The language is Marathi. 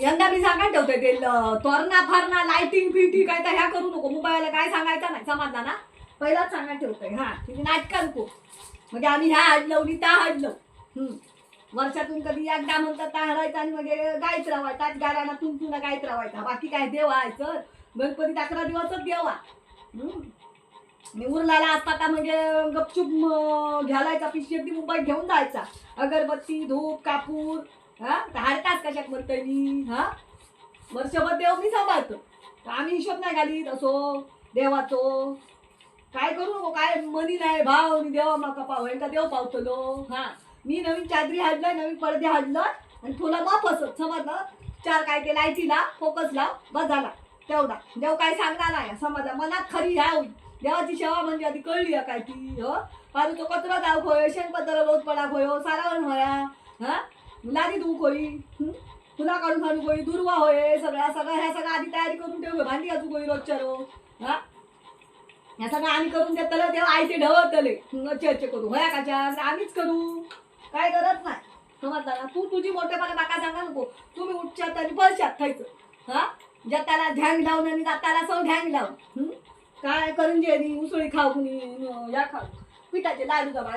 यंदा मी सांगायला ठेवते ते तोरणा फारणा लाइटिंग फिटिंग काय तर ह्या करू नको. मोबाईलला काय सांगायचं नाही, समजला ना. पहिलाच सांगायला ठेवतोय. हा तिथे नाटकं नको. म्हणजे आम्ही ह्या हडलवली त्या हडलं. वर्षातून कधी एकदा म्हणतात त्या हरायचं आणि मग गायच रावायचा. गाराना तुमचा गायच रावायचा. बाकी काय देवायचं. गणपती 11 दिवसच देवा. मी उरलाला असता म्हणजे गपचूप घ्यालायचा पिशवी मुंबईत घेऊन जायचा. अगरबत्ती धूप कापूर हाडताच कशात म्हणतोय मी. वर्षभर देव मी सांभाळतो. आम्ही हिशोब नाही घालीत असो देवाचो. काय करू नको. काय मनी नाही भाव देवा माका पाव का देव पावतलो. मी नवीन चादरी हाडलंय, नवीन पडदे हाडलं आणि तुला माफ असत समजलं. 4 काय ते लाईटी लाव, फोकस लाव, बस झाला तेवढा. देव काय सांगणार नाही समजा. मनात खरी ह्या होईल. देवाची सेवा म्हणजे आधी कळली काय ती. पारू तो कचरा जाऊ खोय, शेणपत्र रोज पडा खोयो, सारावण होया, लादी धू खोई, फुला काढून खाणू खोई, दुर्वा होय, ह्या सगळं आधी तयारी करून ठेवू. भांडी घासू खोई रोजच्या रोज. ह्या सगळं आम्ही करून देतलं. तेव्हा आयते ढवळतले चर्चे करू होया काच्या. आम्हीच करू. काय करत नाही समजला ना. तू तुझी मोठेपणा बाका सांगा नको. तुम्ही उठच्यात आणि पळशात खायचं. जताला ध्यान लावून आणि जाताला सौ ध्यान लावून. काय करंजी उसळी खाऊ कुणी या खाऊ पिठाचे लाडू जमा